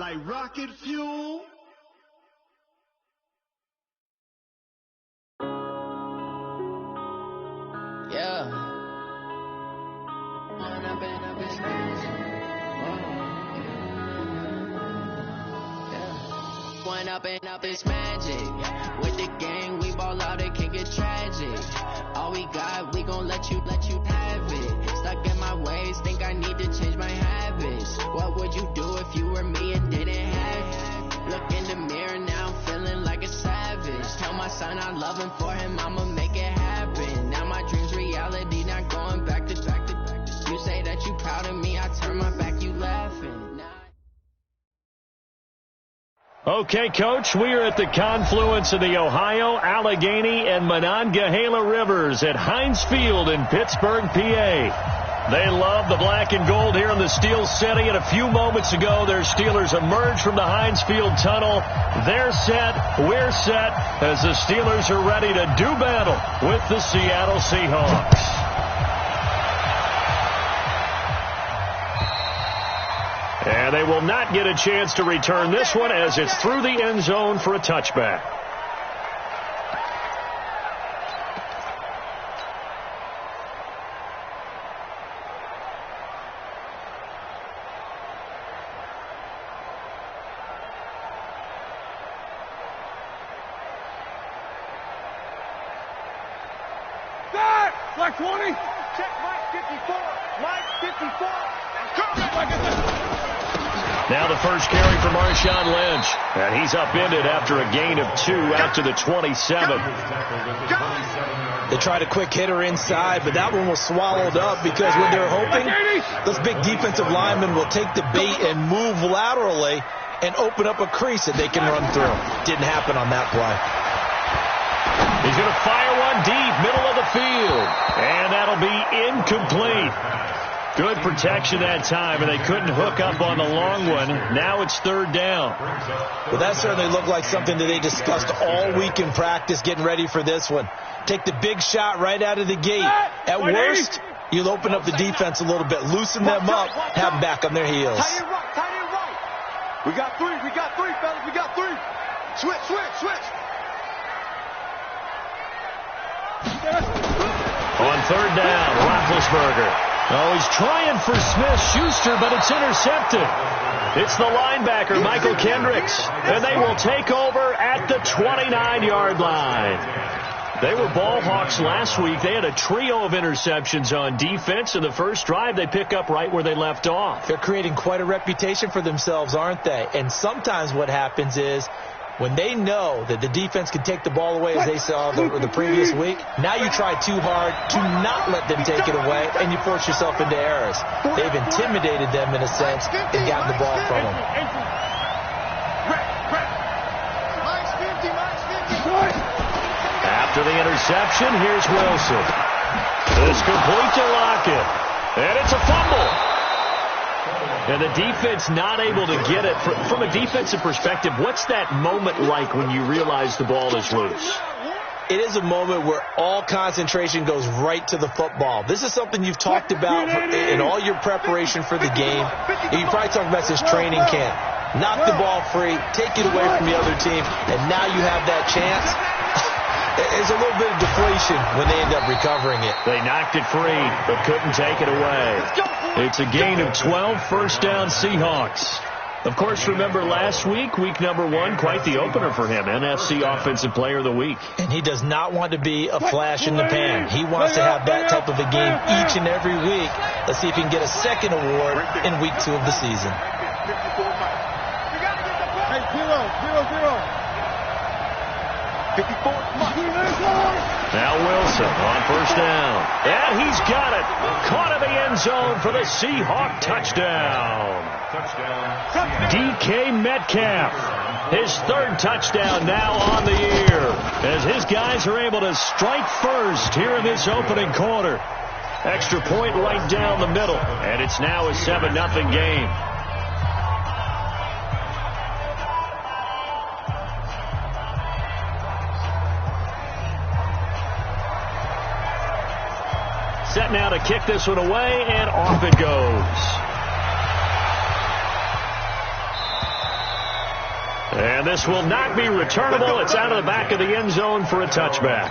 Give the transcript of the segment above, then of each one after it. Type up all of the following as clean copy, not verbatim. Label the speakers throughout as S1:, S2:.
S1: like rocket fuel.
S2: Yeah. One up and up is magic. With the gang, we ball out, it can get tragic. All we got, we gon' let you have it. Stuck in my ways, think I need to change my habits. What would you do if you were me and didn't have it? Look in the mirror now, I'm feeling like a savage. Tell my son I love him, for him I'ma make it happen. Now my dream's reality, not going back to. You say that you proud of me, I turn my back, you laughing.
S3: Okay, Coach, we are at the confluence of the Ohio, Allegheny, and Monongahela Rivers at Heinz Field in Pittsburgh, PA. They love the black and gold here in the Steel City, and a few moments ago, their Steelers emerged from the Heinz Field tunnel. They're set, we're set, as the Steelers are ready to do battle with the Seattle Seahawks. And they will not get a chance to return this one as it's through the end zone for a touchback.
S4: Black 20. Check Mike 54. Mike 54.
S3: Now the first carry for Marshawn Lynch. And he's upended after a gain of 2 out to the 27.
S5: They tried a quick hitter inside, but that one was swallowed up because when they're hoping, those big defensive linemen will take the bait and move laterally and open up a crease that they can run through. Didn't happen on that play.
S3: He's going to fire one deep, middle of the field. And that'll be incomplete. Good protection that time, and they couldn't hook up on the long one. Now it's third down.
S5: Well, that certainly looked like something that they discussed all week in practice getting ready for this one. Take the big shot right out of the gate. At worst, you'll open up the defense a little bit, loosen them up, have them back on their heels.
S4: Tight end right. We got three, fellas, we got three. Switch.
S3: On third down, Roethlisberger. Oh, he's trying for Smith-Schuster, but it's intercepted. It's the linebacker, Michael Kendricks, and they will take over at the 29-yard line. They were ball hawks last week. They had a trio of interceptions on defense. In the first drive, they pick up right where they left off.
S5: They're creating quite a reputation for themselves, aren't they? And sometimes what happens is, when they know that the defense can take the ball away as they saw the previous week, now you try too hard to not let them take it away, and you force yourself into errors. They've intimidated them in a sense and gotten the ball from them.
S3: After the interception, here's Wilson. It's complete to Lockett, and it's a fumble. And the defense not able to get it. From a defensive perspective, what's that moment like when you realize the ball is loose?
S5: It is a moment where all concentration goes right to the football. This is something you've talked about in all your preparation for the game. You probably talked about this training camp. Knock the ball free, take it away from the other team, and now you have that chance. There's a little bit of deflation when they end up recovering it.
S3: They knocked it free, but couldn't take it away. It's a gain of 12, first down Seahawks. Of course, remember last week, week number 1, quite the opener for him, NFC Offensive Player of the Week.
S5: And he does not want to be a flash in the pan. He wants to have that type of a game each and every week. Let's see if he can get a second award in week 2 of the season.
S4: Hey, 0-0-0. 54.
S3: Now Wilson on first down. And he's got it. Caught in the end zone for the Seahawk touchdown. DK Metcalf. His third touchdown now on the year, as his guys are able to strike first here in this opening quarter. Extra point right down the middle, and it's now a 7-0 game. Set now to kick this one away, and off it goes. And this will not be returnable. It's out of the back of the end zone for a touchback.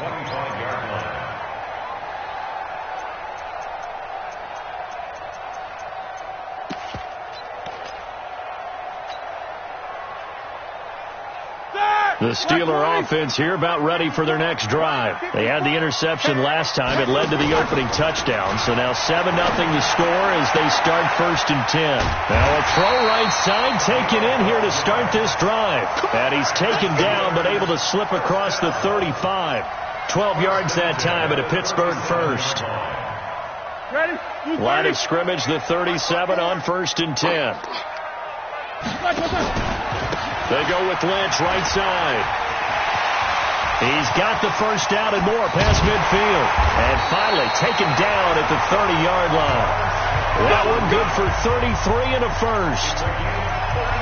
S3: The Steeler offense here about ready for their next drive. They had the interception last time. It led to the opening touchdown. So now 7-0 to score as they start 1st and 10. Now a throw right side taken in here to start this drive. And he's taken down but able to slip across the 35. 12 yards that time at a Pittsburgh first. Line of scrimmage, the 37 on 1st and 10. They go with Lynch right side. He's got the first down and more past midfield. And finally taken down at the 30-yard line. That one good for 33 and a first.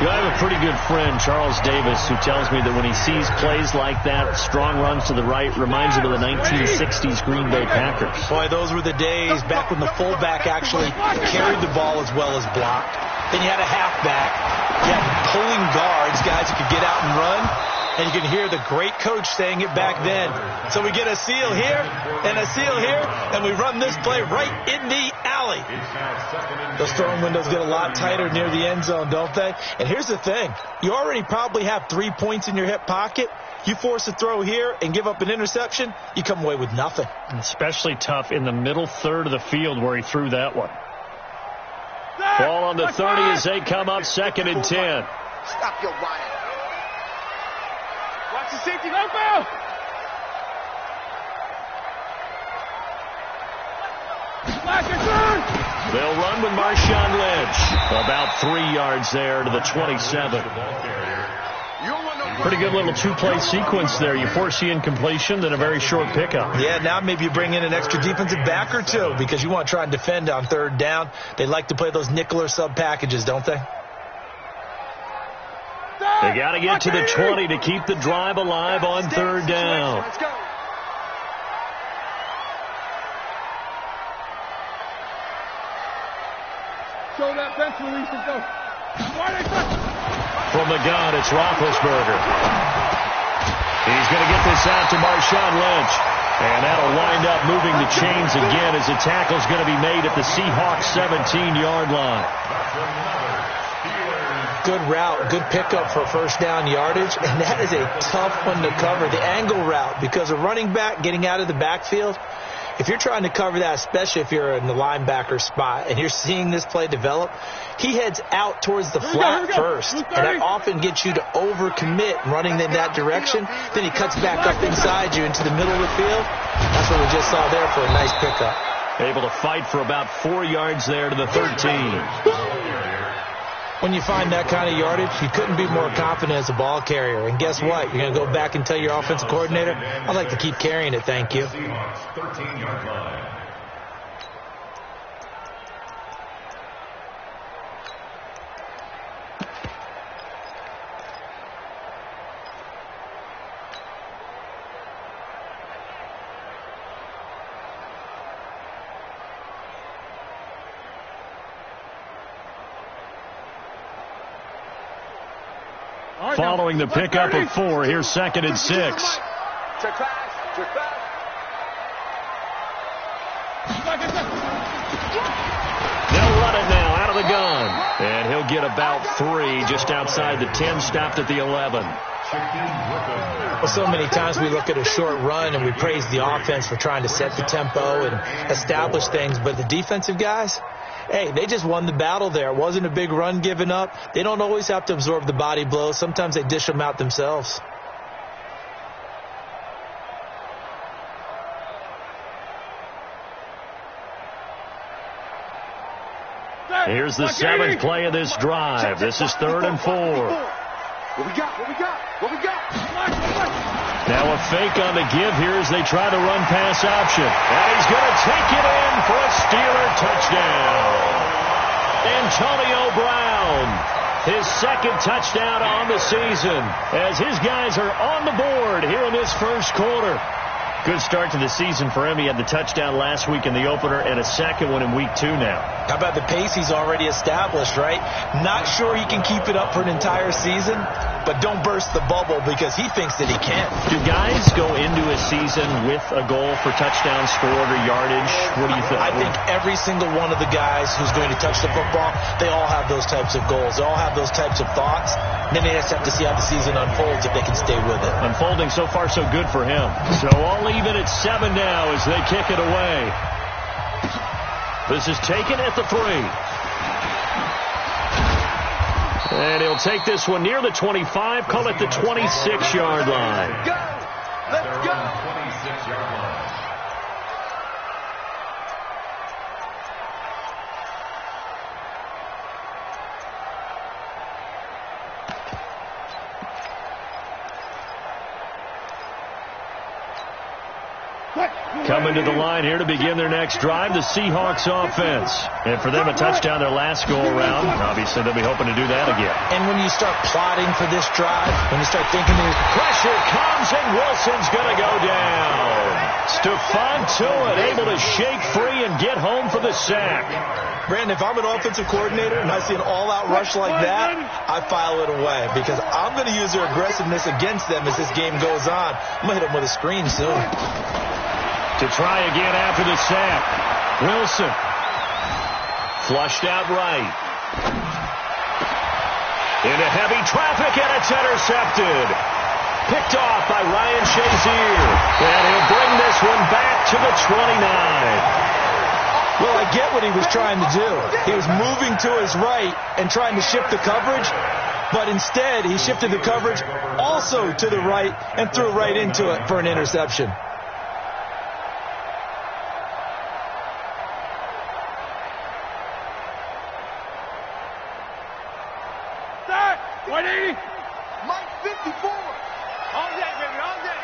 S3: I have a pretty good friend, Charles Davis, who tells me that when he sees plays like that, strong runs to the right, reminds him of the 1960s Green Bay Packers.
S5: Boy, those were the days back when the fullback actually carried the ball as well as blocked. Then you had a halfback. You had pulling guards, guys who could get out and run. And you can hear the great coach saying it back then. So we get a seal here and a seal here, and we run this play right in the alley. Those throwing windows get a lot tighter near the end zone, don't they? And here's the thing. You already probably have 3 points in your hip pocket. You force a throw here and give up an interception, you come away with nothing.
S3: Especially tough in the middle third of the field where he threw that one. Ball on the 30 as they come up 2nd and 10.
S4: Stop your running. Watch the safety, go, Bill.
S3: They'll run with Marshawn Lynch. About 3 yards there to the 27. Pretty good little two-play sequence there. You force the incompletion, then a very short pickup.
S5: Yeah, now maybe you bring in an extra defensive back or two because you want to try and defend on 3rd down. They like to play those nickel or sub packages, don't they?
S3: They got to get to the 20 to keep the drive alive on 3rd down.
S4: Let's go. Show that bench release and go.
S3: From the gun, it's Roethlisberger. He's going to get this out to Marshawn Lynch. And that'll wind up moving the chains again as the tackle's going to be made at the Seahawks 17-yard line.
S5: Good route, good pickup for 1st down yardage, and that is a tough one to cover, the angle route, because a running back getting out of the backfield, if you're trying to cover that, especially if you're in the linebacker spot and you're seeing this play develop, he heads out towards the flat first, and that often gets you to overcommit running in that direction. Then he cuts back up inside you into the middle of the field. That's what we just saw there for a nice pickup.
S3: Able to fight for about 4 yards there to the 13.
S5: When you find that kind of yardage, you couldn't be more confident as a ball carrier. And guess what? You're going to go back and tell your offensive coordinator, I'd like to keep carrying it, thank you.
S3: Following the pickup of 4, here's 2nd and 6.
S4: Check pass. Check pass.
S3: They'll run it now out of the gun. And he'll get about 3 just outside the 10, stopped at the 11.
S5: Well, so many times we look at a short run and we praise the offense for trying to set the tempo and establish things, but the defensive guys, hey, they just won the battle there. It wasn't a big run given up. They don't always have to absorb the body blows. Sometimes they dish them out themselves.
S3: Here's the 7th play of this drive. This is 3rd and 4.
S4: What we got? What we got? What we got?
S3: Now a fake on the give here as they try to run pass option. And he's going to take it in for a Steeler touchdown. Antonio Brown, his 2nd touchdown on the season as his guys are on the board here in this 1st quarter. Good start to the season for him. He had the touchdown last week in the opener and a 2nd one in week 2 now.
S5: How about the pace he's already established, right? Not sure he can keep it up for an entire season, but don't burst the bubble because he thinks that he can.
S3: Do guys go into a season with a goal for touchdowns scored or yardage? What do you think?
S5: I think every single one of the guys who's going to touch the football, they all have those types of goals. They all have those types of thoughts. Then they just have to see how the season unfolds if they can stay with it.
S3: Unfolding so far so good for him. So all even at 7 now as they kick it away. This is taken at the 3. And he'll take this one near the 25, call it the 26-yard line.
S4: Go! Let's go! 26-yard line.
S3: Coming to the line here to begin their next drive, the Seahawks offense. And for them, a touchdown their last go-around. Obviously, they'll be hoping to do that again.
S5: And when you start plotting for this drive, when you start thinking there's
S3: pressure comes, and Wilson's going to go down. Stephon Tuitt able to shake free and get home for the sack.
S5: Brandon, if I'm an offensive coordinator and I see an all-out rush like that, I file it away because I'm going to use their aggressiveness against them as this game goes on. I'm going to hit them with a screen soon.
S3: To try again after the sack. Wilson. Flushed out right. Into heavy traffic, and it's intercepted. Picked off by Ryan Shazier. And he'll bring this one back to the 29.
S5: Well, I get what he was trying to do. He was moving to his right and trying to shift the coverage, but instead he shifted the coverage also to the right and threw right into it for an interception.
S4: Start! 180! Mike 54! All day, baby, all day!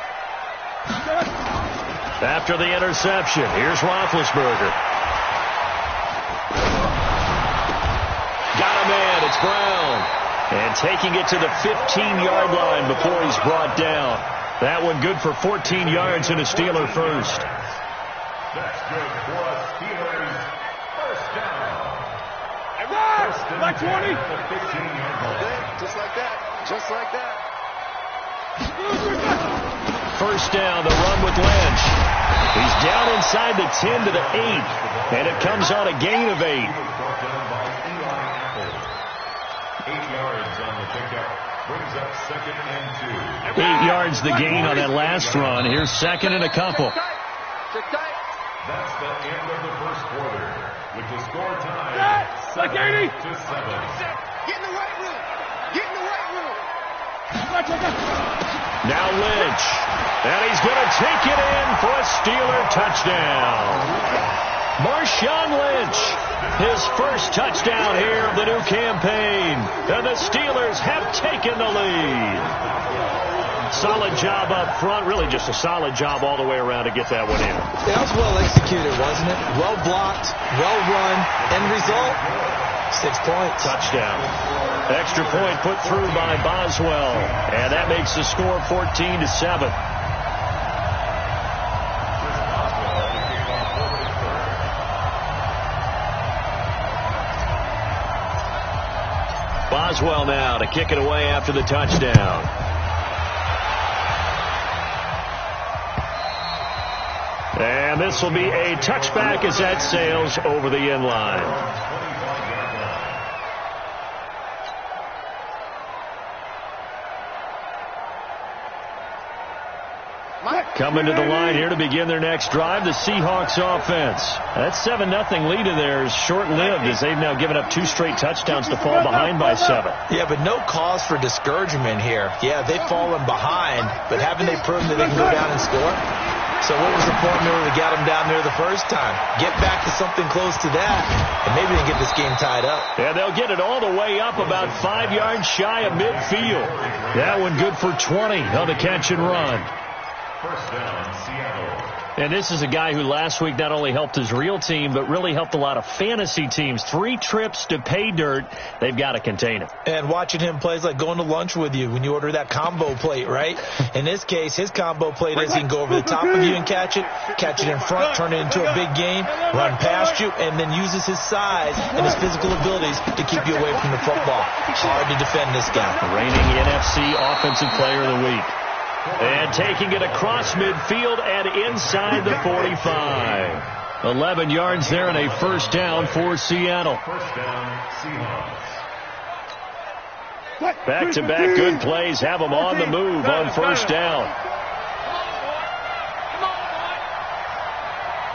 S3: After the interception, here's Roethlisberger. Got a man, it's Brown. And taking it to the 15-yard line before he's brought down. That one good for 14 yards and a Steeler first.
S4: That's good for a Steelers first down. Like 20. Just like that. Just like that.
S3: First down, the run with Lynch. He's down inside the 10 to the 8. And it comes on a gain of 8.
S4: 8 yards on the pickup. Brings up 2nd and 2.
S3: 8 yards the gain on that last run. Here's 2nd and a couple.
S4: That's the end of the first quarter. With the score tied 7 to 7. Get in the right room. Get in the right room.
S3: Now Lynch. And he's going to take it in for a Steeler touchdown. Marshawn Lynch, his first touchdown here of the new campaign. And the Steelers have taken the lead. Solid job up front. Really just a solid job all the way around to get that one in.
S5: That was well executed, wasn't it? Well blocked, well run. End result, 6 points.
S3: Touchdown. Extra point put through by Boswell. And that makes the score 14 to 7. Boswell now to kick it away after the touchdown. And this will be a touchback as that sails over the end line. Coming to the line here to begin their next drive, the Seahawks offense. That 7-0 lead of theirs short-lived as they've now given up 2 straight touchdowns to fall behind by 7.
S5: Yeah, but no cause for discouragement here. Yeah, they've fallen behind, but haven't they proven that they can go down and score? So what was the formula to get them down there the first time? Get back to something close to that, and maybe they can get this game tied up.
S3: Yeah, they'll get it all the way up about 5 yards shy of midfield. That one good for 20 on the catch and run.
S4: First down, Seattle.
S3: And this is a guy who last week not only helped his real team, but really helped a lot of fantasy teams. 3 trips to pay dirt. They've got to contain him.
S5: And watching him play is like going to lunch with you when you order that combo plate, right? In this case, his combo plate is he can go over the top of you and catch it in front, turn it into a big game, run past you, and then uses his size and his physical abilities to keep you away from the football. Hard to defend this guy.
S3: The reigning NFC Offensive Player of the Week. And taking it across midfield and inside the 45. 11 yards there and a first down for Seattle.
S4: First down, Seahawks.
S3: Back-to-back good plays have them on the move on first down.
S1: Come on, boy.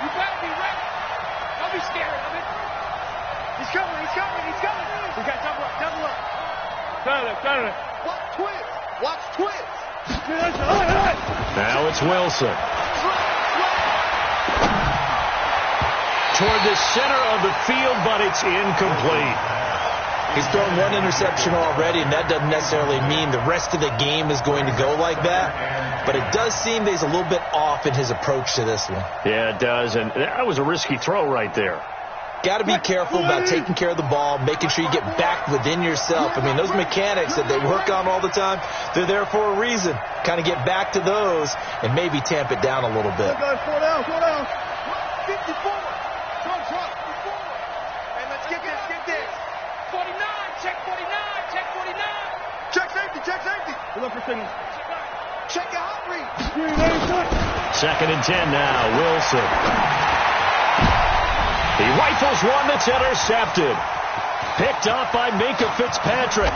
S1: You better be ready. Don't be scared of it. He's coming. We got double up. Turn it. Watch twins.
S3: Now it's Wilson. Toward the center of the field, but it's incomplete.
S5: He's thrown 1 interception already, and that doesn't necessarily mean the rest of the game is going to go like that. But it does seem that he's a little bit off in his approach to this one.
S3: Yeah, it does, and that was a risky throw right there.
S5: Got to be careful about taking care of the ball, making sure you get back within yourself. I mean, those mechanics that they work on all the time, they're there for a reason. Kind of get back to those and maybe tamp it down a little bit.
S1: Slow down. 54. Drop. And let's get this. 49. Check 49. Check safety. Look for signals. Check your hot read.
S3: 2nd and 10 now. Wilson. He rifles one that's intercepted. Picked up by Minka Fitzpatrick.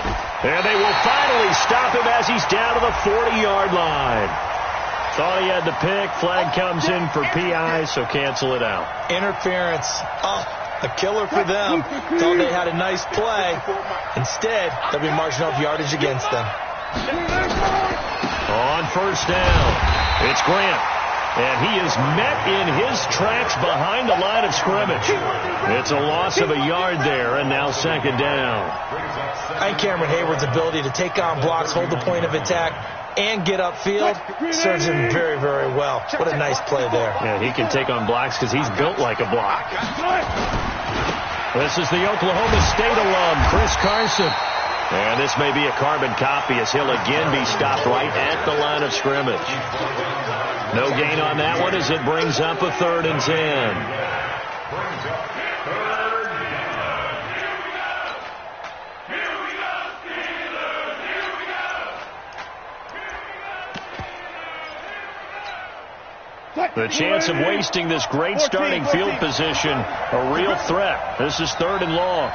S3: And they will finally stop him as he's down to the 40-yard line. Thought he had the pick. Flag comes in for PI, so cancel it out.
S5: Interference. Oh, a killer for them. Thought they had a nice play. Instead, they'll be marching off yardage against them.
S3: On first down, it's Grant. And he is met in his tracks behind the line of scrimmage. It's a loss of a yard there, and now 2nd down.
S5: And Cameron Hayward's ability to take on blocks, hold the point of attack, and get upfield serves him very, very well. What a nice play there.
S3: Yeah, he can take on blocks because he's built like a block. This is the Oklahoma State alum, Chris Carson. And this may be a carbon copy as he'll again be stopped right at the line of scrimmage. No gain on that one as it brings up a 3rd and 10. The chance of wasting this great starting field position, a real threat. This is 3rd and long.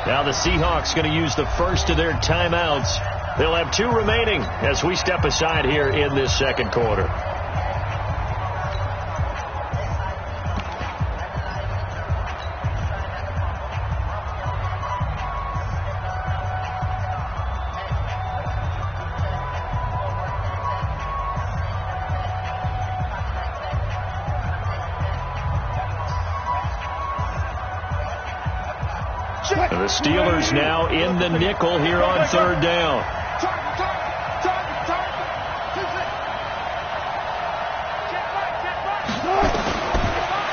S3: Now the Seahawks going to use the first of their timeouts. They'll have 2 remaining as we step aside here in this 2nd quarter. The Steelers now in the nickel here on 3rd down.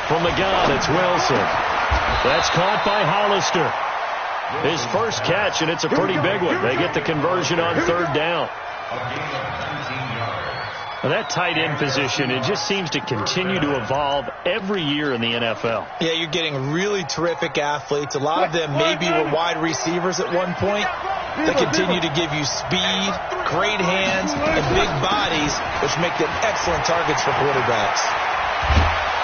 S3: From the gun, it's Wilson. That's caught by Hollister. His first catch, and it's a pretty big one. They get the conversion on 3rd down. Well, that tight end position, it just seems to continue to evolve every year in the NFL.
S5: Yeah, you're getting really terrific athletes. A lot of them maybe were wide receivers at one point. They continue to give you speed, great hands, and big bodies, which make them excellent targets for quarterbacks.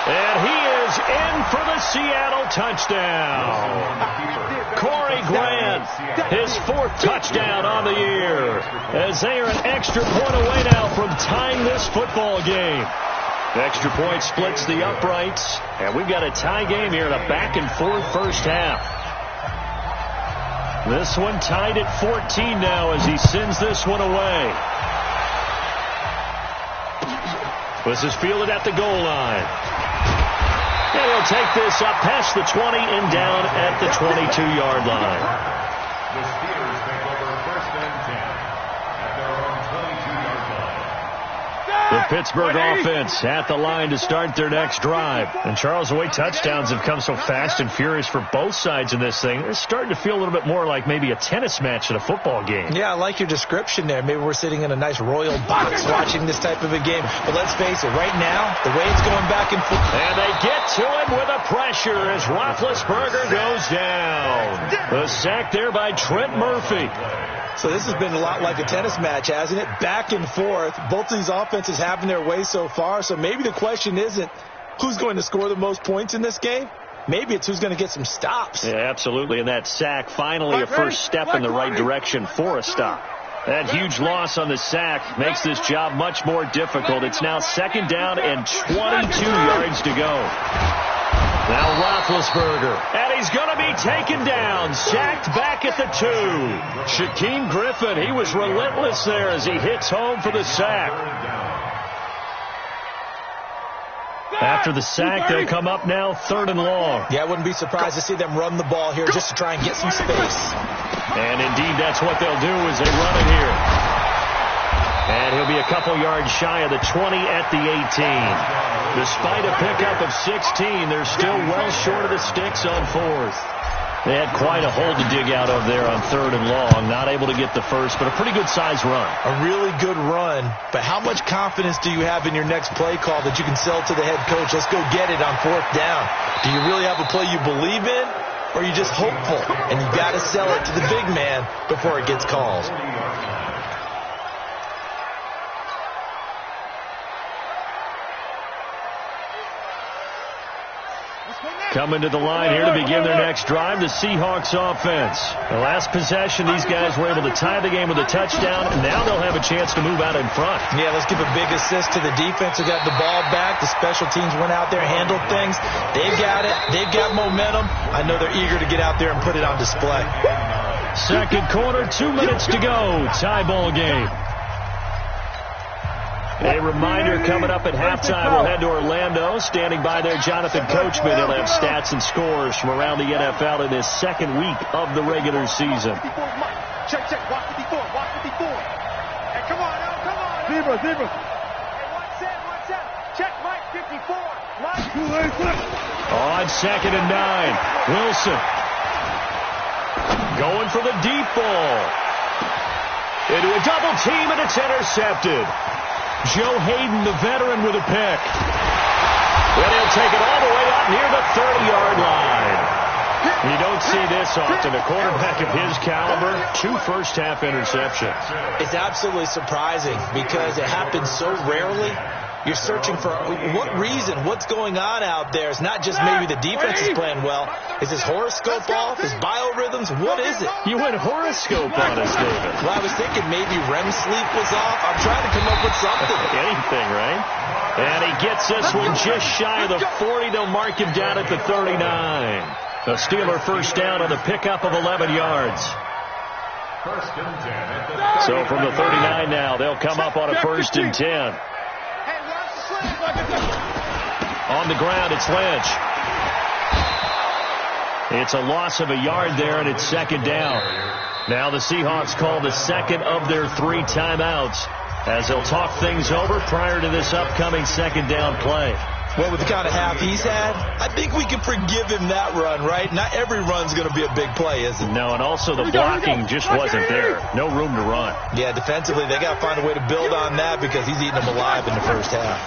S3: And he is in for the Seattle touchdown. Corey Grant, his 4th touchdown on the year, as they are an extra point away now from tying this football game. Extra point splits the uprights, and we've got a tie game here in a back-and-forth first half. This one tied at 14 now as he sends this one away. This is fielded at the goal line. And he'll take this up past the 20 and down at the 22-yard line.
S4: The Steelers take over 1st and 10.
S3: The Pittsburgh offense at the line to start their next drive. And, Charles, the way touchdowns have come so fast and furious for both sides in this thing, it's starting to feel a little bit more like maybe a tennis match at a football game.
S5: Yeah, I like your description there. Maybe we're sitting in a nice royal box watching this type of a game. But let's face it, right now, the way it's going back and forth.
S3: And they get to it with a pressure as Roethlisberger goes down. The sack there by Trent Murphy.
S5: So this has been a lot like a tennis match, hasn't it? Back and forth. Both of these offenses having their way so far. So maybe the question isn't who's going to score the most points in this game. Maybe it's who's going to get some stops.
S3: Yeah, absolutely. And that sack, finally a first step in the right direction for a stop. That huge loss on the sack makes this job much more difficult. It's now 2nd down and 22 yards to go. Now Roethlisberger, and he's going to be taken down, sacked back at the 2. Shaquem Griffin, he was relentless there as he hits home for the sack. After the sack, they'll come up now 3rd and long.
S5: Yeah, I wouldn't be surprised to see them run the ball here just to try and get some space.
S3: And indeed, that's what they'll do as they run it here. And he'll be a couple yards shy of the 20 at the 18. Despite a pickup of 16, they're still well short of the sticks on 4th. They had quite a hole to dig out of there on 3rd and long. Not able to get the first, but a pretty good-sized run.
S5: A really good run. But how much confidence do you have in your next play call that you can sell to the head coach? Let's go get it on 4th down. Do you really have a play you believe in, or are you just hopeful? And you got to sell it to the big man before it gets called.
S3: Coming to the line here to begin their next drive, the Seahawks offense. The last possession, these guys were able to tie the game with a touchdown, and now they'll have a chance to move out in front.
S5: Yeah, let's give a big assist to the defense who got the ball back. The special teams went out there, handled things. They've got it. They've got momentum. I know they're eager to get out there and put it on display.
S3: 2nd quarter, 2 minutes to go. Tie ball game. A reminder coming up at halftime, we'll head to Orlando. Standing by there, Jonathan Coachman. He'll have stats and scores from around the NFL in his 2nd week of the regular season.
S1: Check, watch 54, watch 54. Hey, come on, come on. Zebra. Hey, one set. Check, Mike, 54. Mike.
S3: On 2nd and 9, Wilson. Going for the deep ball. Into a double team, and it's intercepted. Joe Hayden, the veteran, with a pick. Then he'll take it all the way up near the 30-yard line. You don't see this often. A quarterback of his caliber, 2 first-half interceptions.
S5: It's absolutely surprising because it happens so rarely. You're searching for what reason, what's going on out there. It's not just maybe the defense is playing well. Is his horoscope off? His biorhythms? What is it?
S3: You went horoscope on us, David.
S5: Well, I was thinking maybe REM sleep was off. I'm trying to come up with something.
S3: Anything, right? And he gets this one just shy of the 40. They'll mark him down at the 39. A Steeler first down on the pickup of 11 yards. So from the 39 now, they'll come up on a 1st and 10. On the ground, it's Lynch. It's a loss of a yard there, and it's 2nd down. Now the Seahawks call the 2nd of their 3 timeouts as they'll talk things over prior to this upcoming 2nd down play.
S5: Well, with the kind of half he's had, I think we can forgive him that run, right? Not every run's going to be a big play, is it?
S3: No, and also the blocking just wasn't there. No room to run.
S5: Yeah, defensively, they got to find a way to build on that because he's eating them alive in the first half.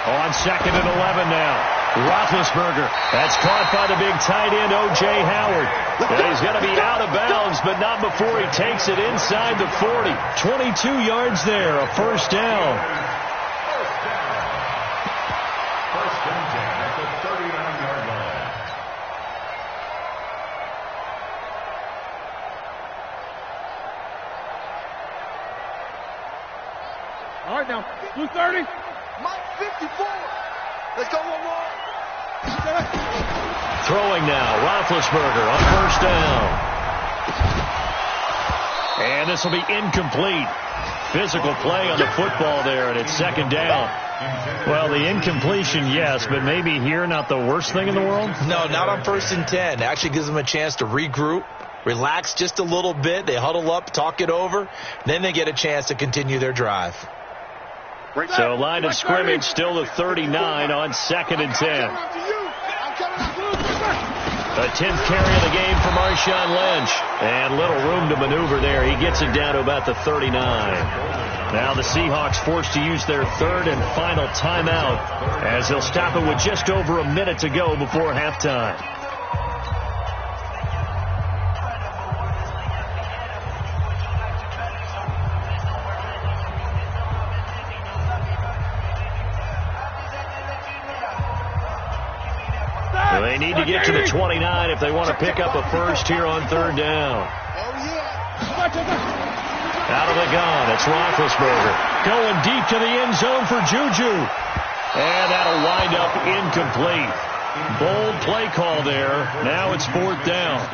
S3: On 2nd and 11 now. Roethlisberger. That's caught by the big tight end, O.J. Howard. And he's going to be out of bounds, but not before he takes it inside the 40. 22 yards there, a first down.
S4: First and 10 at the 39-yard line.
S1: All right, now, 230. Mike, 54. Let's go one more.
S3: Throwing now, Roethlisberger on first down. And this will be incomplete. Physical play on the football there, and it's 2nd down. Well, the incompletion, yes, but maybe here not the worst thing in the world?
S5: No, not on 1st and 10. It actually gives them a chance to regroup, relax just a little bit. They huddle up, talk it over. Then they get a chance to continue their drive.
S3: So line of scrimmage still the 39 on 2nd and 10. A 10th carry of the game for Marshawn Lynch. And little room to maneuver there. He gets it down to about the 39. Now the Seahawks forced to use their 3rd and final timeout as they'll stop it with just over a minute to go before halftime. They need to get to the 29 if they want to pick up a first here on 3rd down. Out of the gun, it's Roethlisberger. Going deep to the end zone for Juju. And that'll wind up incomplete. Bold play call there. Now it's 4th down.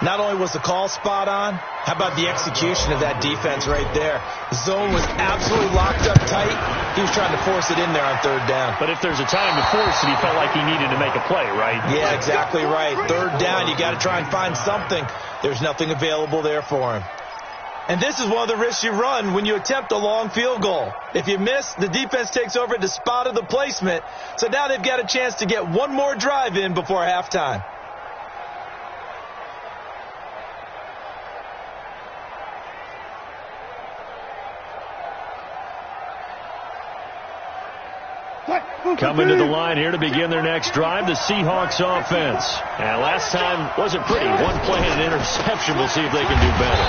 S5: Not only was the call spot on, how about the execution of that defense right there? The zone was absolutely locked up tight. He was trying to force it in there on 3rd down.
S3: But if there's a time to force it, he felt like he needed to make a play, right?
S5: Yeah, exactly right. 3rd down, you got to try and find something. There's nothing available there for him. And this is one of the risks you run when you attempt a long field goal. If you miss, the defense takes over at the spot of the placement. So now they've got a chance to get one more drive in before halftime.
S3: Coming to the line here to begin their next drive, the Seahawks offense. And last time wasn't pretty. One play and an interception. We'll see if they can do better.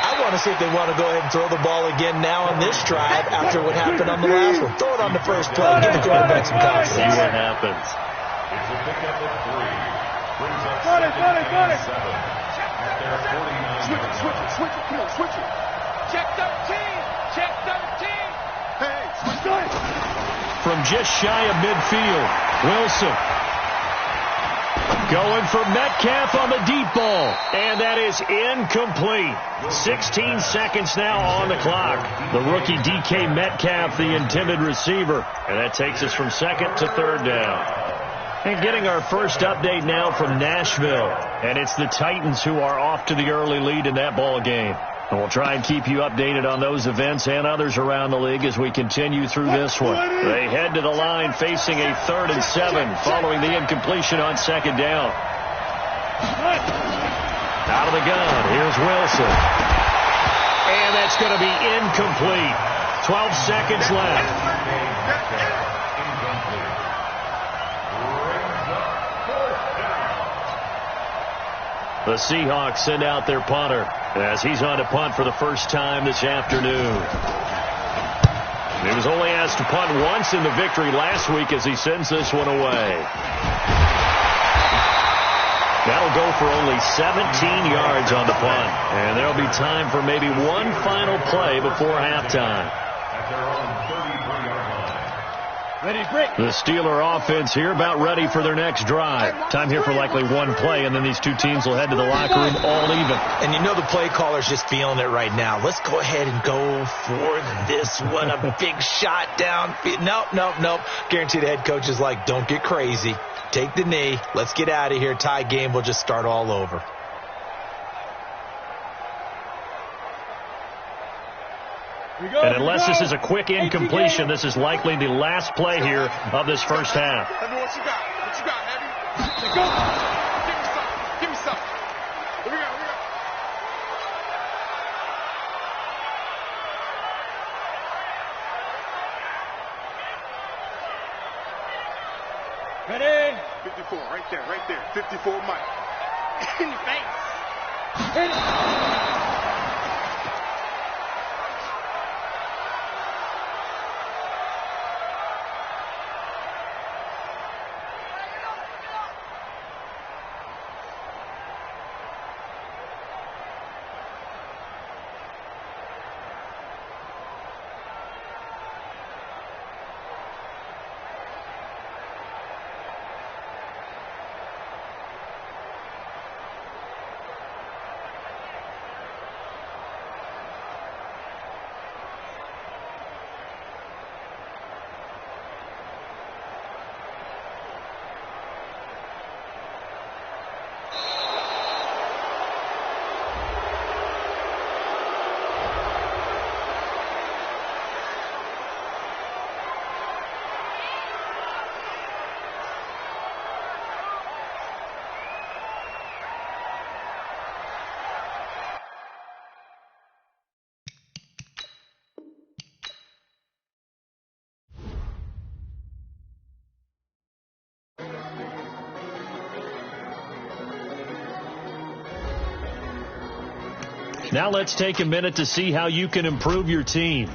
S5: I want to see if they want to go ahead and throw the ball again now on this drive after what happened on the last one. Throw it on the first play. Give the quarterback some confidence.
S3: See what happens.
S4: It's a pickup of 3. Brings up
S1: Got it.
S4: 7 at their 49.
S1: Switch it. Come on, switch it. Check 13. Check 13. Hey, switch it.
S3: From just shy of midfield, Wilson going for Metcalf on the deep ball, and that is incomplete. 16 seconds now on the clock. The rookie DK Metcalf, the intended receiver, and that takes us from 2nd to 3rd down. And getting our first update now from Nashville, and it's the Titans who are off to the early lead in that ball game. And we'll try and keep you updated on those events and others around the league as we continue through this one. They head to the line facing a 3rd and 7 following the incompletion on 2nd down. Out of the gun, here's Wilson. And that's going to be incomplete. 12 seconds left. The Seahawks send out their punter as he's on to punt for the first time this afternoon. He was only asked to punt once in the victory last week as he sends this one away. That'll go for only 17 yards on the punt. And there'll be time for maybe one final play before halftime.
S4: At their own 33-yard line.
S1: Ready, break.
S3: The Steeler offense here about ready for their next drive. Time here for likely one play, and then these two teams will head to the locker room all even.
S5: And you know the play caller's just feeling it right now. Let's go ahead and go for this one. A big shot down. Nope. Guarantee the head coach is like, don't get crazy. Take the knee. Let's get out of here. Tie game. We'll just start all over.
S3: And unless this is a quick incompletion, this is likely the last play here of this first half.
S1: Heavy, what you got? What you got, Heavy? Go. Give me something. Here we go. Ready? 54, right there. 54, Mike. In your face. Hit it.
S3: Now let's take a minute to see how you can improve your team.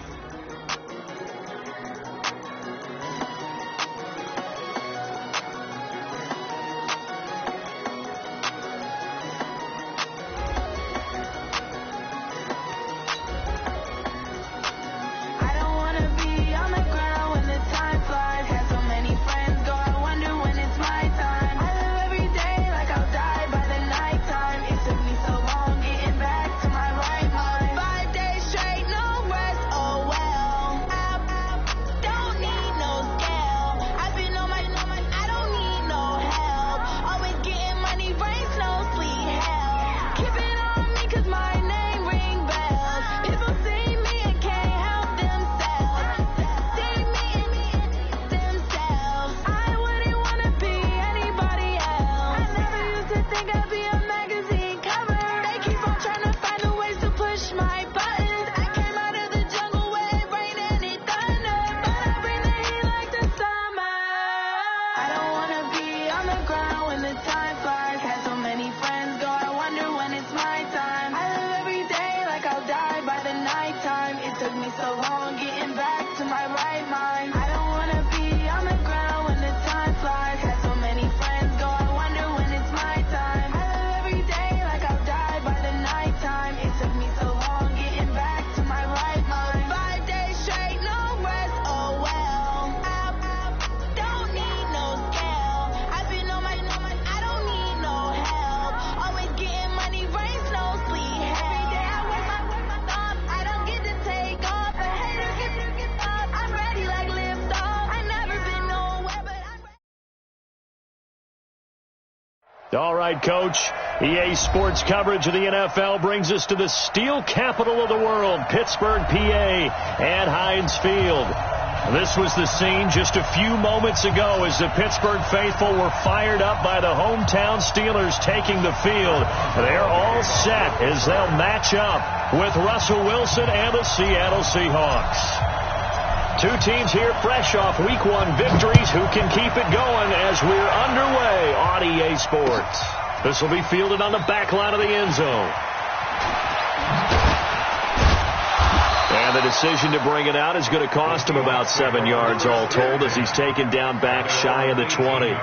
S3: All right, Coach. EA Sports coverage of the NFL brings us to the steel capital of the world, Pittsburgh, PA, at Heinz Field. This was the scene just a few moments ago as the Pittsburgh faithful were fired up by the hometown Steelers taking the field. They're all set as they'll match up with Russell Wilson and the Seattle Seahawks. Two teams here fresh off Week 1 victories who can keep it going as we're underway on EA Sports. This will be fielded on the back line of the end zone. And the decision to bring it out is going to cost him about 7 yards all told as he's taken down back shy of the 20.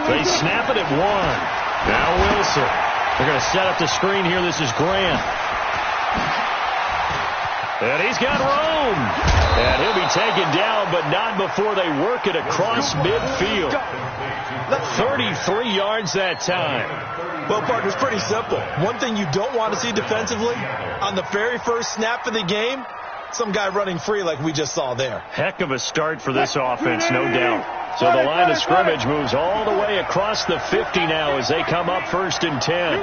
S3: They snap it at 1. Now Wilson. They're going to set up the screen here. This is Grant. And he's got room. And he'll be taken down, but not before they work it across midfield. 33 yards that time.
S5: Well, partner, it's pretty simple. One thing you don't want to see defensively, on the very first snap of the game, some guy running free like we just saw there. Heck of a start for this offense, no doubt.
S3: So the line of scrimmage moves all the way across the 50 now as they come up 1st and 10.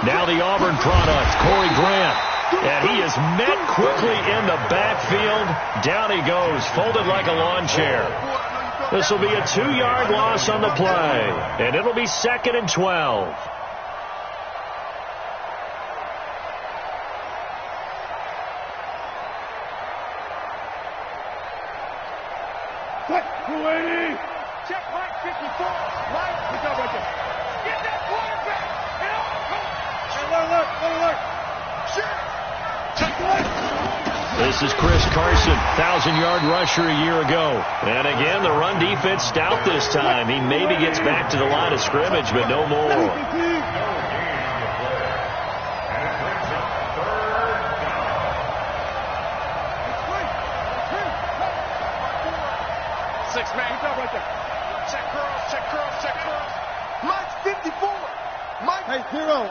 S3: Now the Auburn product, Corey Grant. And he is met quickly in the backfield. Down he goes, folded like a lawn chair. This will be a 2-yard loss on the play. And it'll be 2nd and 12.
S1: Check Mike 54. Mike, we go right there. Get that quarterback. Get on. Alert. Shit. Check one.
S3: This is Chris Carson, 1,000-yard rusher a year ago. And again, the run defense stout this time. He maybe gets back to the line of scrimmage, but no more.
S1: Hey, 0.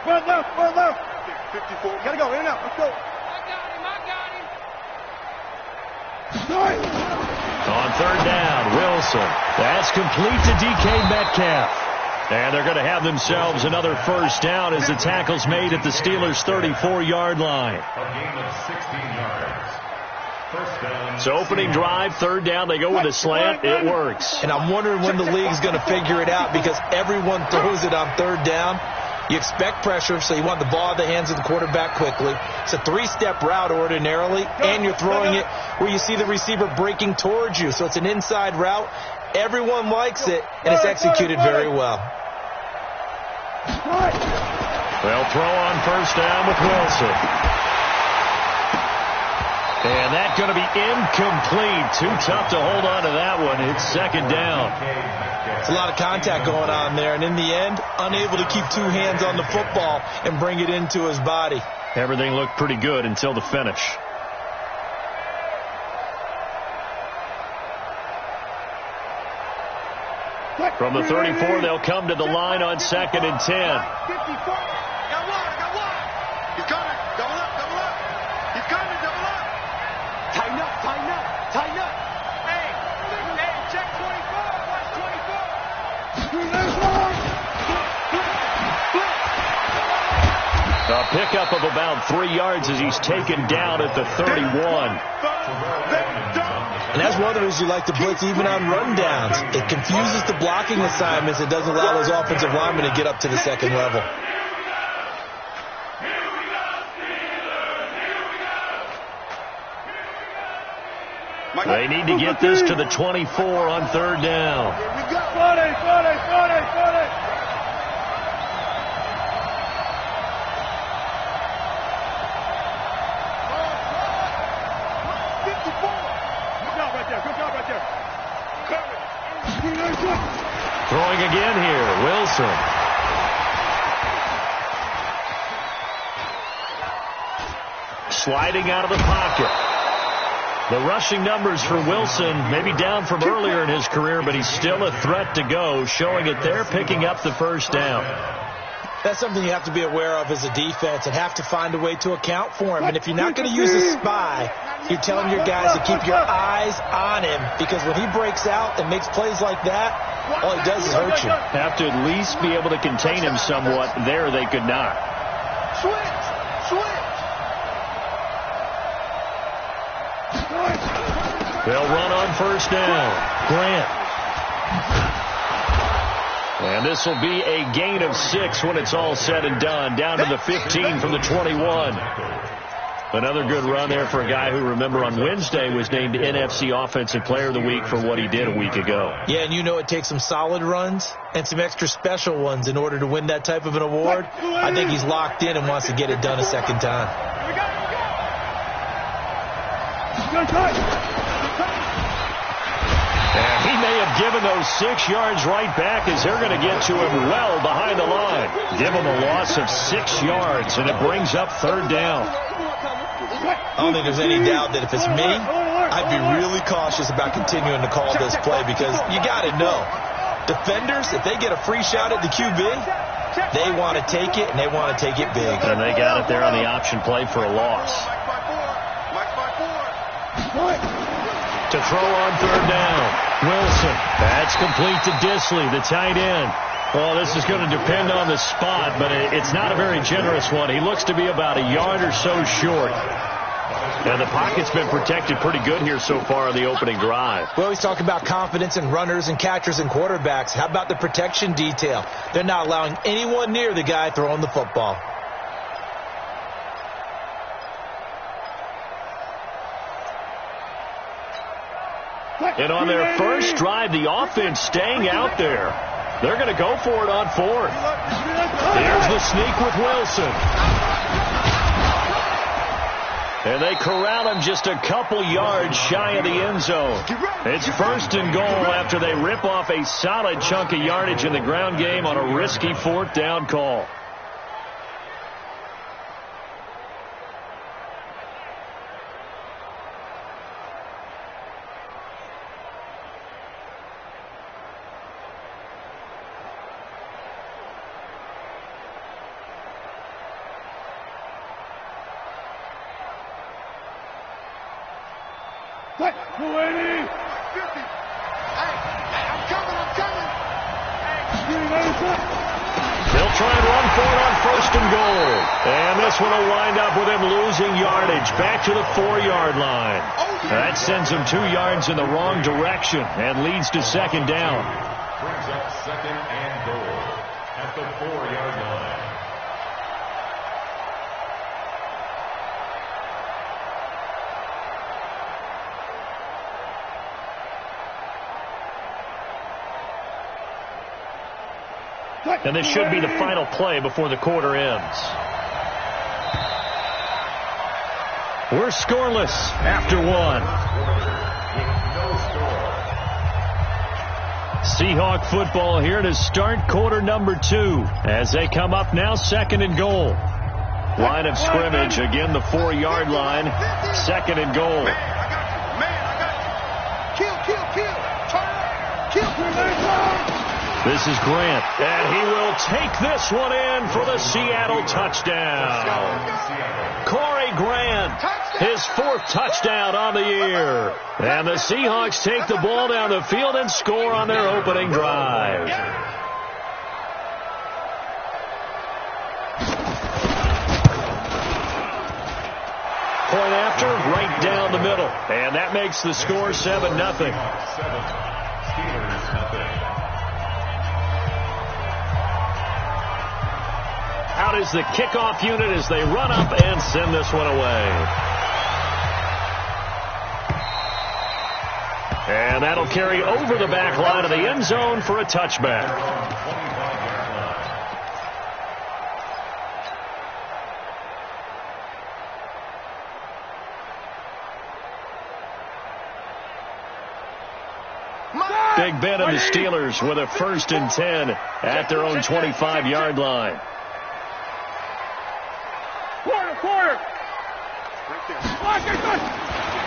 S1: Well left. 54. Gotta go, in and out. Let's go.
S3: On third down, Wilson. That's complete to DK Metcalf. And they're going to have themselves another first down as the tackle's made at the Steelers' 34-yard line.
S4: A gain of 16 yards. First down.
S3: So opening drive, third down, they go with a slant. It works.
S5: And I'm wondering when the league's going to figure it out because everyone throws it on third down. You expect pressure, so you want the ball in the hands of the quarterback quickly. It's a three-step route ordinarily, and you're throwing it where you see the receiver breaking towards you. So it's an inside route. Everyone likes it, and it's executed very well.
S3: They'll throw on first down with Wilson. And that's going to be incomplete. Too tough to hold on to that one. It's second down.
S5: It's a lot of contact going on there, and in the end, unable to keep two hands on the football and bring it into his body.
S3: Everything looked pretty good until the finish. From the 34, they'll come to the line on 2nd and 10.
S1: Got one. He's coming. Double up. He's coming. Double up. Tighten up. Hey, check 24. Watch 24.
S3: A pickup of about 3 yards as he's taken down at the 31.
S5: And that's one of the reasons you like to blitz even on rundowns. It confuses the blocking assignments. It doesn't allow those offensive linemen to get up to the second level.
S3: They need to get this to the 24 on third down.
S1: 40.
S3: Throwing again here, Wilson. Sliding out of the pocket. The rushing numbers for Wilson maybe down from earlier in his career, but he's still a threat to go, showing it they're picking up the first down.
S5: That's something you have to be aware of as a defense and have to find a way to account for him. And if you're not going to use a spy, you're telling your guys to keep your eyes on him because when he breaks out and makes plays like that, all he does is hurt you.
S3: Have to at least be able to contain him somewhat. There they could not.
S1: Switch.
S3: They'll run on first down. Grant. And this will be a gain of 6 when it's all said and done. Down to the 15 from the 21. Another good run there for a guy who, remember, on Wednesday was named NFC Offensive Player of the Week for what he did a week ago.
S5: Yeah, and you know it takes some solid runs and some extra special ones in order to win that type of an award. I think he's locked in and wants to get it done a second time.
S3: And he may have given those 6 yards right back as they're going to get to him well behind the line. Give him a loss of 6 yards, and it brings up third down.
S5: I don't think there's any doubt that if it's me, I'd be really cautious about continuing to call this play because you got to know. Defenders, if they get a free shot at the QB, they want to take it, and they want to take it big.
S3: And they got it there on the option play for a loss. To throw on third down. Wilson. That's complete to Disley, the tight end. Well, this is going to depend on the spot, but it's not a very generous one. He looks to be about a yard or so short. And the pocket's been protected pretty good here so far on the opening drive.
S5: We always talk about confidence in runners and catchers and quarterbacks. How about the protection detail? They're not allowing anyone near the guy throwing the football.
S3: And on their first drive, the offense staying out there. They're going to go for it on fourth. Here's the sneak with Wilson. And they corral him just a couple yards shy of the end zone. It's first and goal after they rip off a solid chunk of yardage in the ground game on a risky fourth down call.
S1: What? 280. 50. Hey, I'm coming.
S3: They'll try and run for it on 1st and goal. And this one will wind up with him losing yardage back to the 4-yard line. That sends him 2 yards in the wrong direction and leads to 2nd down.
S4: Brings up 2nd and goal at the 4-yard line.
S3: And this should be the final play before the quarter ends. We're scoreless after 1. Seahawk football here to start quarter number 2 as they come up now 2nd and goal. Line of scrimmage, again the 4-yard line, 2nd and goal. This is Grant, and he will take this one in for the Seattle touchdown. Corey Grant, his 4th touchdown on the year. And the Seahawks take the ball down the field and score on their opening drive. Point after, right down the middle. And that makes the score 7-0.
S4: Steelers nothing.
S3: Out is the kickoff unit as they run up and send this one away. And that'll carry over the back line of the end zone for a touchback. Big Ben and the Steelers with a 1st and 10 at their own 25-yard line.
S1: Quarter.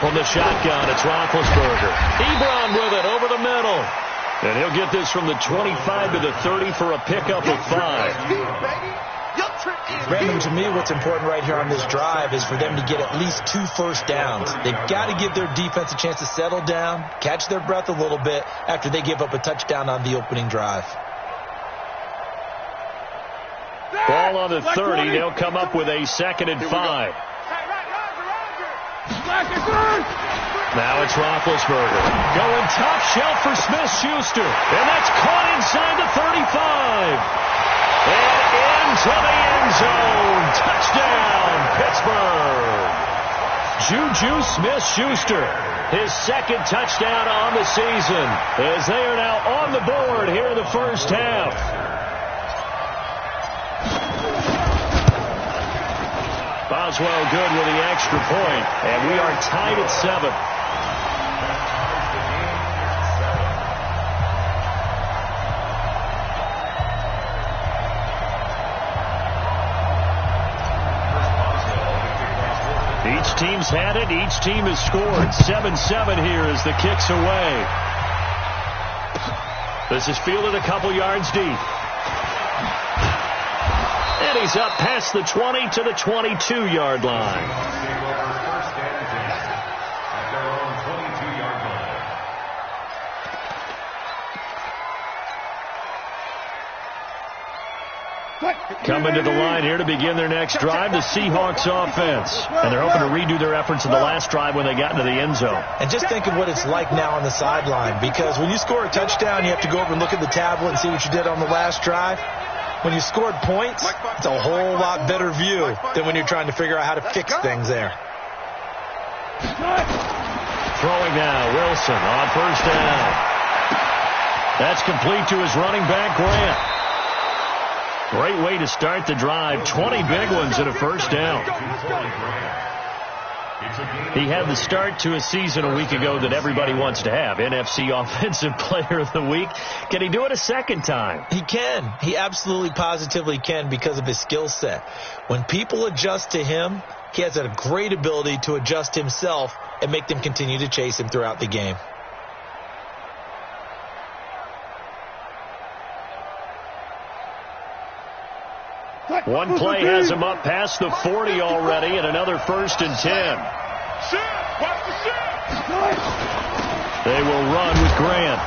S3: From the shotgun, it's Roethlisberger. Ebron with it over the middle. And he'll get this from the 25 to the 30 for a pickup of 5.
S5: Brandon, to me, what's important right here on this drive is for them to get at least 2 first downs. They've got to give their defense a chance to settle down, catch their breath a little bit after they give up a touchdown on the opening drive.
S3: Ball on the 30. They'll come up with a 2nd and 5. Now it's Roethlisberger. Going top shelf for Smith-Schuster. And that's caught inside the 35. And into the end zone. Touchdown, Pittsburgh. Juju Smith-Schuster. His 2nd touchdown on the season as they are now on the board here in the first half. Boswell good with the extra point, and we are tied at 7. Each team's had it. Each team has scored. 7-7 here as the kick's away. This is fielded a couple yards deep. And he's up past the 20 to the 22-yard line. Coming to the line here to begin their next drive, the Seahawks offense. And they're hoping to redo their efforts in the last drive when they got into the end zone.
S5: And just think of what it's like now on the sideline, because when you score a touchdown, you have to go over and look at the tablet and see what you did on the last drive. When you scored points, it's a whole lot better view than when you're trying to figure out how to fix things there.
S3: Throwing now, Wilson on 1st down. That's complete to his running back, Grant. Great way to start the drive. 20 big ones and a 1st down. He had the start to a season a week ago that everybody wants to have. NFC Offensive Player of the Week. Can he do it a 2nd time?
S5: He can. He absolutely positively can because of his skill set. When people adjust to him, he has a great ability to adjust himself and make them continue to chase him throughout the game.
S3: One play has him up past the 40 already, and another 1st and 10.
S1: Watch the shot!
S3: They will run with Grant.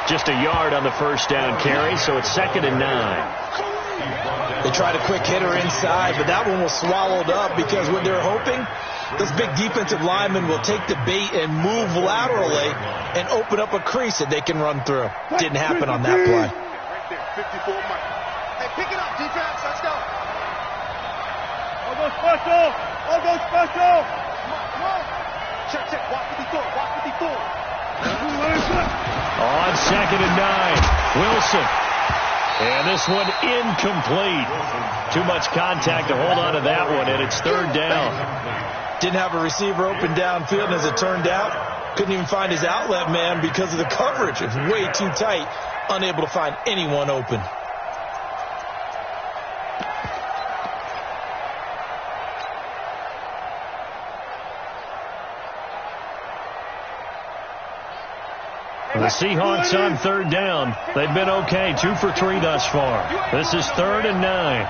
S3: Just a yard on the first down carry, so it's 2nd and 9.
S5: They tried a quick hitter inside, but that one was swallowed up because what they're hoping, those big defensive linemen will take the bait and move laterally and open up a crease that they can run through. Didn't happen on that play.
S1: Right there, 54 Mike. Hey, pick it up, defense. Let's go. I'll go special. I'll go special. Come on. Check. Walk 54. Walk 54.
S3: On 2nd and 9, Wilson. And this one incomplete. Too much contact to hold on to that one, and it's 3rd down.
S5: Didn't have a receiver open downfield, and as it turned out, couldn't even find his outlet man because of the coverage. It's way too tight, unable to find anyone open.
S3: The Seahawks on 3rd down. They've been okay, 2 for 3 thus far. This is 3rd and 9.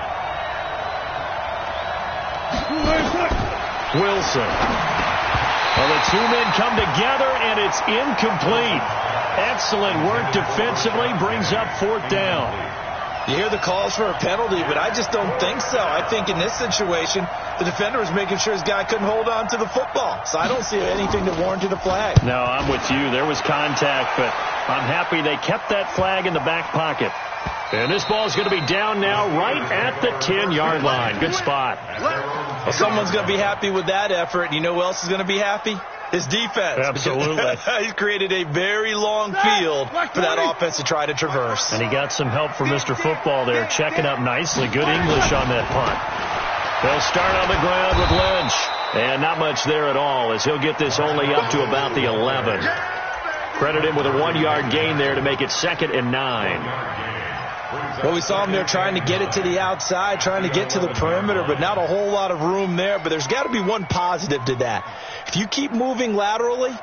S3: Wilson. Well, the two men come together, and it's incomplete. Excellent work defensively, brings up 4th down.
S5: You hear the calls for a penalty, but I just don't think so. I think in this situation, the defender was making sure his guy couldn't hold on to the football. So I don't see anything that warranted a flag.
S3: No, I'm with you. There was contact, but I'm happy they kept that flag in the back pocket. And this ball is going to be down now right at the 10-yard line. Good spot.
S5: Well, someone's going to be happy with that effort. You know who else is going to be happy? His defense.
S3: Absolutely.
S5: He's created a very long field for that offense to try to traverse.
S3: And he got some help from Mr. Football there, checking up nicely. Good English on that punt. They'll start on the ground with Lynch. And not much there at all, as he'll get this only up to about the 11. Credit him with a 1-yard gain there to make it 2nd and 9.
S5: Well, we saw him there trying to get it to the outside, trying to get to the perimeter, but not a whole lot of room there. But there's got to be one positive to that. If you keep moving laterally,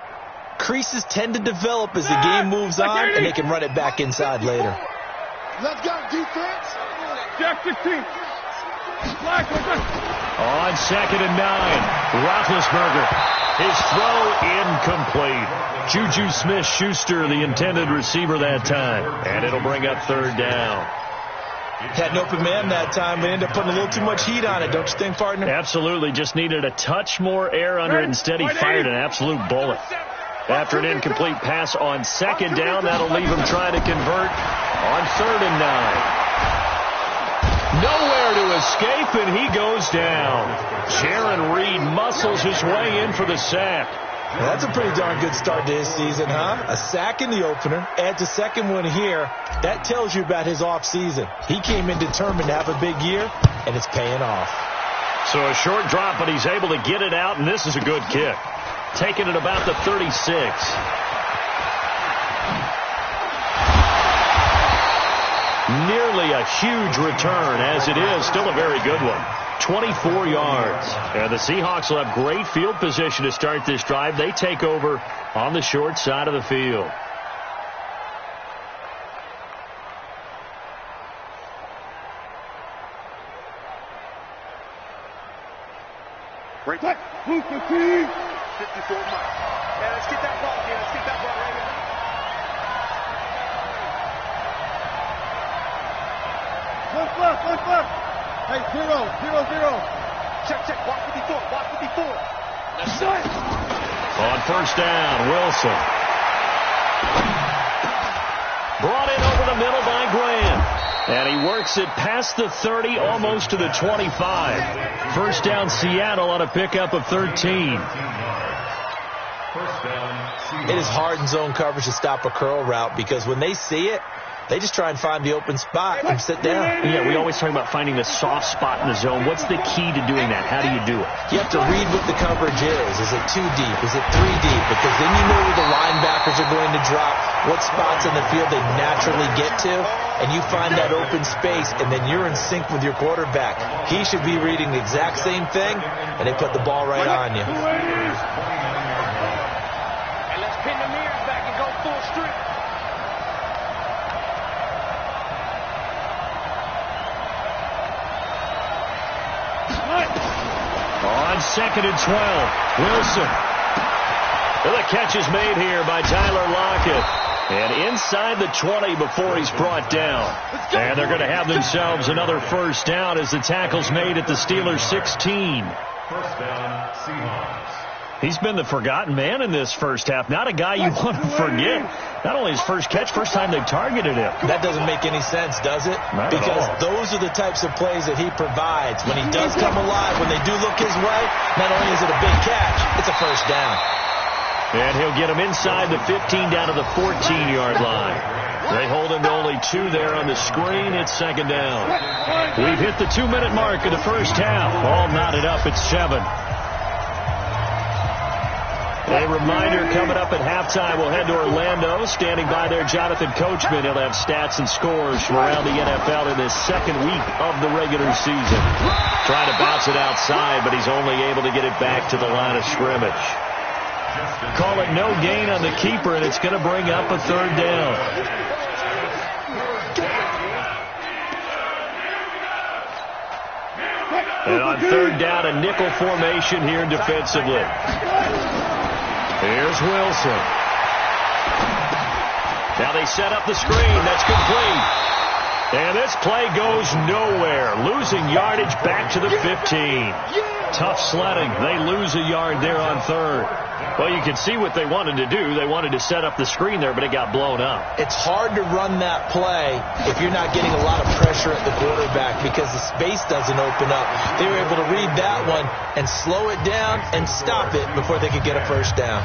S5: creases tend to develop as the game moves on, and they can run it back inside later.
S1: Let's go, defense. Jack 16.
S3: On 2nd and 9, Roethlisberger. His throw incomplete. Juju Smith-Schuster, the intended receiver that time. And it'll bring up 3rd down.
S5: Had an open man that time, but ended up putting a little too much heat on it, don't you think, partner?
S3: Absolutely. Just needed a touch more air under it. Instead, he fired an absolute bullet. After an incomplete pass on 2nd down, that'll leave him trying to convert on 3rd and 9. Nowhere to escape, and he goes down. Jaron Reed muscles his way in for the sack.
S5: Well, that's a pretty darn good start to his season, huh? A sack in the opener, adds a second one here. That tells you about his offseason. He came in determined to have a big year, and it's paying off.
S3: So a short drop, but he's able to get it out, and this is a good kick. Taking it about the 36. Nearly a huge return, as it is. Still a very good one. 24 yards. And the Seahawks will have great field position to start this drive. They take over on the short side of the field.
S1: Right back. 54 miles. Yeah, let's get that ball here. Let's get that ball right here. Left. Hey, 0. Check. Walk 54. That's it.
S3: On 1st down, Wilson. Brought in over the middle by Grant. And he works it past the 30, almost to the 25. 1st down, Seattle on a pickup of 13.
S5: It is hard in zone coverage to stop a curl route because when they see it, they just try and find the open spot and sit down.
S3: Yeah, we always talk about finding the soft spot in the zone. What's the key to doing that? How do you do it?
S5: You have to read what the coverage is. Is it 2 deep? Is it 3 deep? Because then you know where the linebackers are going to drop, what spots in the field they naturally get to, and you find that open space, and then you're in sync with your quarterback. He should be reading the exact same thing, and they put the ball right on you.
S1: And let's pin the mirrors back and go full street.
S3: On 2nd and 12, Wilson. And the catch is made here by Tyler Lockett. And inside the 20 before he's brought down. And they're going to have themselves another first down as the tackle's made at the Steelers' 16.
S4: First down, Seahawks.
S3: He's been the forgotten man in this first half. Not a guy you want to forget. Not only his first catch, first time they targeted him.
S5: That doesn't make any sense, does it?
S3: Not
S5: because
S3: at all.
S5: Those are the types of plays that he provides. When he does come alive, when they do look his way, not only is it a big catch, it's a first down.
S3: And he'll get him inside the 15 down to the 14-yard line. They hold him to only 2 there on the screen. It's second down. We've hit the 2-minute mark of the first half. All knotted up at 7. A reminder coming up at halftime. We'll head to Orlando. Standing by there, Jonathan Coachman. He'll have stats and scores from around the NFL in this second week of the regular season. Trying to bounce it outside, but he's only able to get it back to the line of scrimmage. Call it no gain on the keeper, and it's going to bring up a third down. And on third down, a nickel formation here defensively. Here's Wilson. Now they set up the screen. That's complete. And this play goes nowhere. Losing yardage back to the 15. Tough sledding. They lose a yard there on third. Well, you can see what they wanted to do. They wanted to set up the screen there, but it got blown up.
S5: It's hard to run that play if you're not getting a lot of pressure at the quarterback because the space doesn't open up. They were able to read that one and slow it down and stop it before they could get a first down.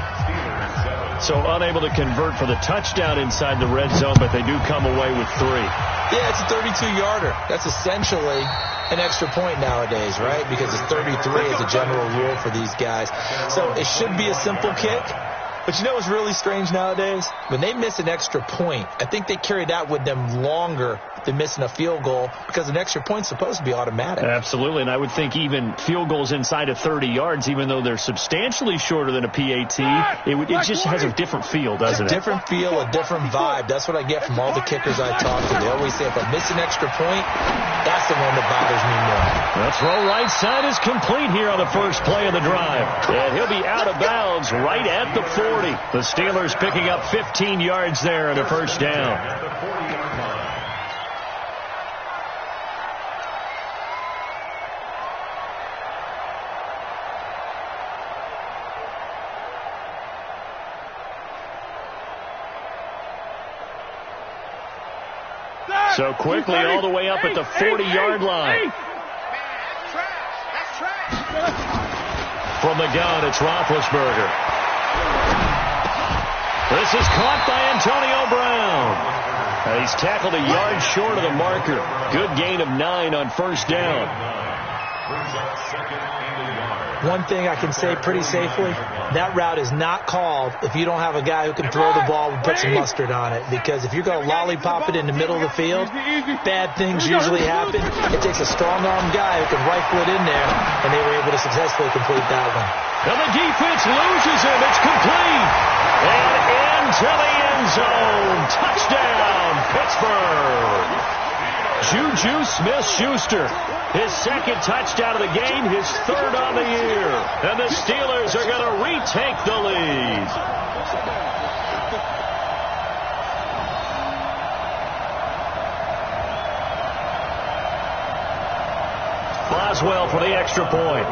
S3: So unable to convert for the touchdown inside the red zone, but they do come away with 3.
S5: Yeah, it's a 32-yarder. That's essentially an extra point nowadays, right? Because it's 33 as a general rule for these guys. So it should be a simple kick. But you know what's really strange nowadays? When they miss an extra point, I think they carry that with them longer than missing a field goal because an extra point's supposed to be automatic.
S3: Absolutely, and I would think even field goals inside of 30 yards, even though they're substantially shorter than a PAT, it just has a different feel, doesn't it?
S5: A different feel, a different vibe. That's what I get from all the kickers I talk to. They always say if I miss an extra point, that's the one that bothers me more.
S3: The throw right side is complete here on the first play of the drive. And he'll be out of bounds right at the 40. The Steelers picking up 15 yards there and a first down. So quickly all the way up at the 40-yard line. From the gun, it's Roethlisberger. This is caught by Antonio Brown. He's tackled a yard short of the marker. Good gain of 9 on first down.
S5: One thing I can say pretty safely, that route is not called if you don't have a guy who can throw the ball and put some mustard on it. Because if you're going to lollipop it in the middle of the field, bad things usually happen. It takes a strong-arm guy who can rifle it in there, and they were able to successfully complete that one.
S3: And the defense loses him. It's complete. And into the end zone. Touchdown, Pittsburgh. Juju Smith-Schuster, his second touchdown of the game, his third on the year. And the Steelers are going to retake the lead. Boswell for the extra point.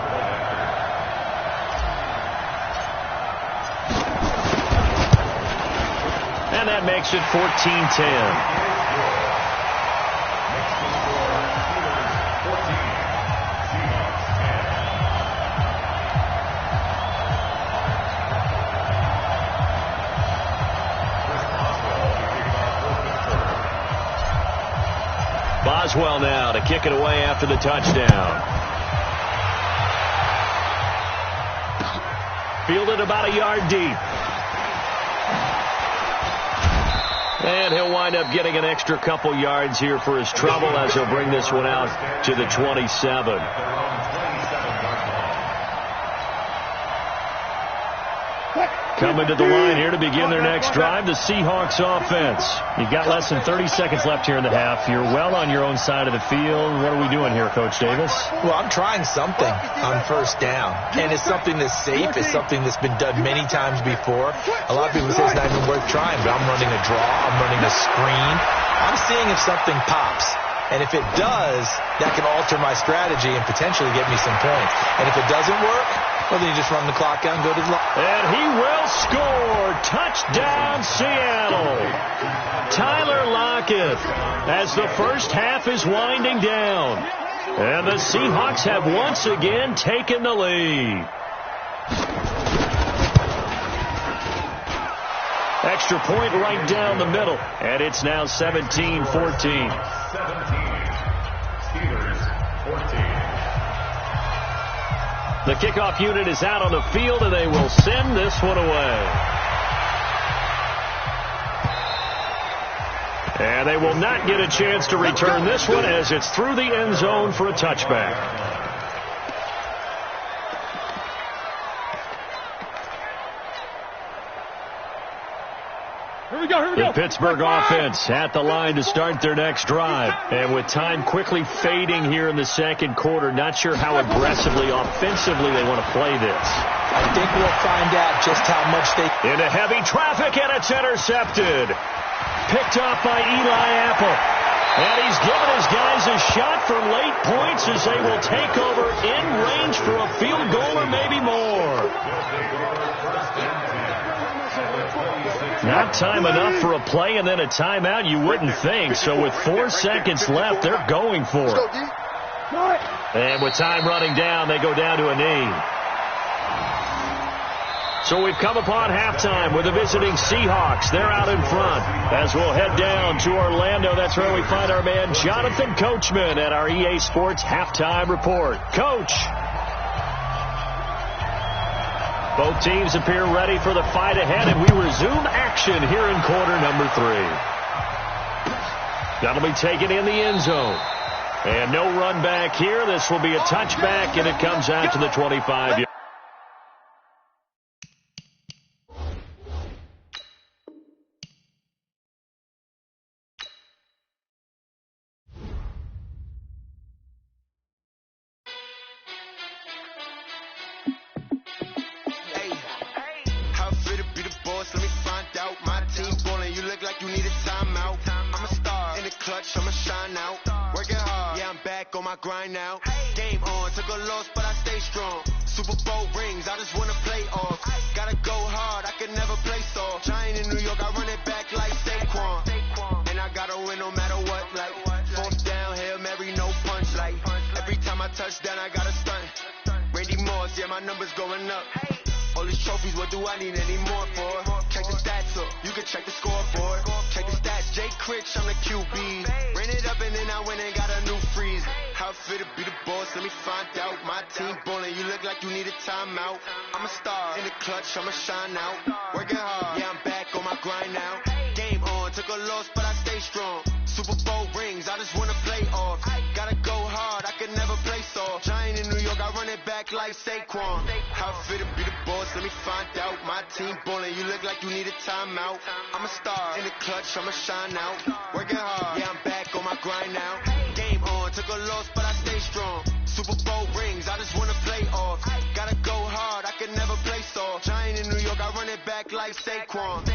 S3: And that makes it 14-10. Boswell now to kick it away after the touchdown. Fielded about a yard deep. And he'll wind up getting an extra couple yards here for his trouble as he'll bring this one out to the 27. Coming to the line here to begin their next drive, the Seahawks offense. You've got less than 30 seconds left here in the half. You're well on your own side of the field. What are we doing here, Coach Davis?
S5: Well, I'm trying something on first down, and it's something that's safe. It's something that's been done many times before. A lot of people say it's not even worth trying, but I'm running a draw. I'm running a screen. I'm seeing if something pops. And if it does, that can alter my strategy and potentially get me some points. And if it doesn't work, well, then you just run the clock out and go to the line.
S3: And he will score. Touchdown, Seattle. Tyler Lockett as the first half is winding down. And the Seahawks have once again taken the lead. Extra point right down the middle. And it's now 17-14.
S4: 17. Steelers 14.
S3: The kickoff unit is out on the field, and they will send this one away. And they will not get a chance to return this one as it's through the end zone for a touchback. The Pittsburgh offense at the line to start their next drive. And with time quickly fading here in the second quarter, not sure how aggressively, offensively they want to play this.
S5: I think we'll find out just how much they...
S3: Into heavy traffic, and it's intercepted. Picked off by Eli Apple. And he's given his guys a shot for late points as they will take over in range for a field goal or maybe more. Not time enough for a play and then a timeout, you wouldn't think. So with 4 seconds left, they're going for it. And with time running down, they go down to a knee. So we've come upon halftime with the visiting Seahawks. They're out in front. As we'll head down to Orlando, that's where we find our man Jonathan Coachman at our EA Sports Halftime Report. Coach. Both teams appear ready for the fight ahead, and we resume action here in quarter number 3. That'll be taken in the end zone. And no run back here. This will be a touchback, and it comes out to the 25-yard.
S6: Grind now. Game on, took a loss, but I stay strong. Super Bowl rings, I just wanna play off. Gotta go hard, I can never play soft. Giant in New York, I run it back like Saquon. And I gotta win no matter what, like fourth down, Hail Mary, no punch, like every time I touch down, I gotta stunt. Randy Moss, yeah, my numbers going up. All these trophies, what do I need any more for? Check the stats up, you can check the scoreboard. Check the stats, Jay Critch, I'm the QB. Ran it up and then I went and got a new freeze. How fit to be the boss, let me find out. My team ballin', you look like you need a timeout. I'm a star, in the clutch, I'ma shine out. Working hard, yeah, I'm back on my grind now. Game on, took a loss, but I stay strong. Super Bowl rings, I just wanna play off. Gotta go hard, I can never play soft. Giant in New York, I run it back like Saquon. How fit to be the boss, let me find out. My team ballin', you look like you need a timeout. I'm a star, in the clutch, I'ma shine out. Working hard, yeah, I'm back on my grind now. Game on, took a loss, but I stay strong. Super Bowl rings, I just wanna play off. Gotta go hard, I can never play soft. Giant in New York, I run it back like Saquon.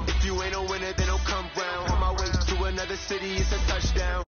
S6: If you ain't a winner, then don't come round. On my way to another city, it's a touchdown.